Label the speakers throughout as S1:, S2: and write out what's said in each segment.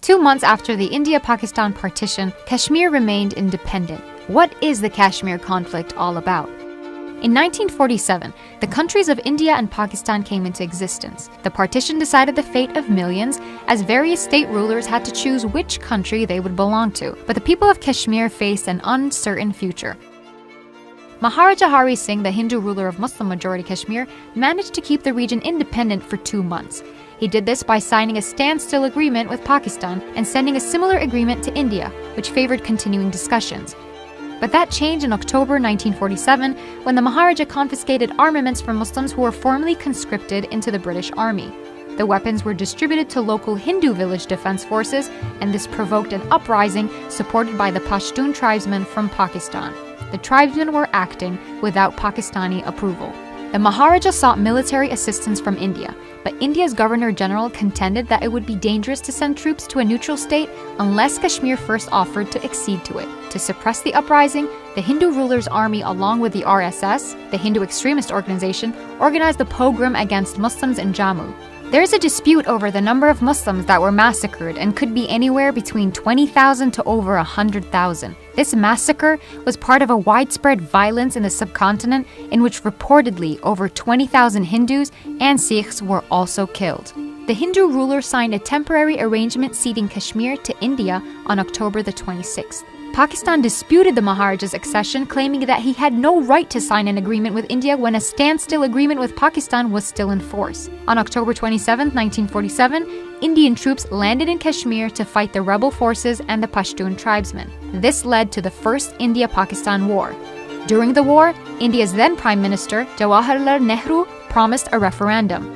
S1: 2 months after the India-Pakistan partition, Kashmir remained independent. What is the Kashmir conflict all about? In 1947, the countries of India and Pakistan came into existence. The partition decided the fate of millions, as various state rulers had to choose which country they would belong to. But the people of Kashmir faced an uncertain future. Maharaja Hari Singh, the Hindu ruler of Muslim-majority Kashmir, managed to keep the region independent for 2 months. He did this by signing a standstill agreement with Pakistan and sending a similar agreement to India, which favored continuing discussions. But that changed in October 1947 when the Maharaja confiscated armaments from Muslims who were formerly conscripted into the British Army. The weapons were distributed to local Hindu village defense forces, and this provoked an uprising supported by the Pashtun tribesmen from Pakistan. The tribesmen were acting without Pakistani approval. The Maharaja sought military assistance from India, but India's Governor-General contended that it would be dangerous to send troops to a neutral state unless Kashmir first offered to accede to it. To suppress the uprising, the Hindu ruler's army, along with the RSS, the Hindu extremist organization, organized a pogrom against Muslims in Jammu. There is a dispute over the number of Muslims that were massacred and could be anywhere between 20,000 to over 100,000. This massacre was part of a widespread violence in the subcontinent in which reportedly over 20,000 Hindus and Sikhs were also killed. The Hindu ruler signed a temporary arrangement ceding Kashmir to India on October the 26th. Pakistan disputed the Maharaja's accession, claiming that he had no right to sign an agreement with India when a standstill agreement with Pakistan was still in force. On October 27, 1947, Indian troops landed in Kashmir to fight the rebel forces and the Pashtun tribesmen. This led to the First India-Pakistan War. During the war, India's then Prime Minister, Jawaharlal Nehru, promised a referendum.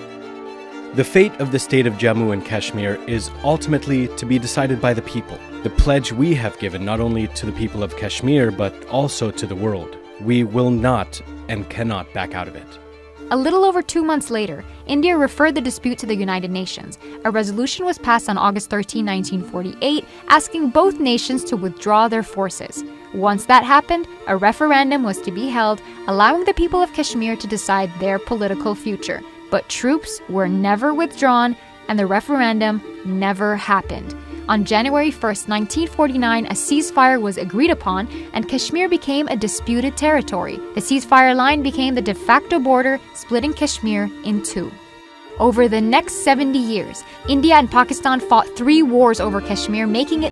S2: The fate of the state of Jammu and Kashmir is ultimately to be decided by the people. The pledge we have given not only to the people of Kashmir, but also to the world. We will not and cannot back out of it.
S1: A little over 2 months later, India referred the dispute to the United Nations. A resolution was passed on August 13, 1948, asking both nations to withdraw their forces. Once that happened, a referendum was to be held, allowing the people of Kashmir to decide their political future. But troops were never withdrawn, and the referendum never happened. On January 1, 1949, a ceasefire was agreed upon, and Kashmir became a disputed territory. The ceasefire line became the de facto border, splitting Kashmir in two. Over the next 70 years, India and Pakistan fought 3 wars over Kashmir, making it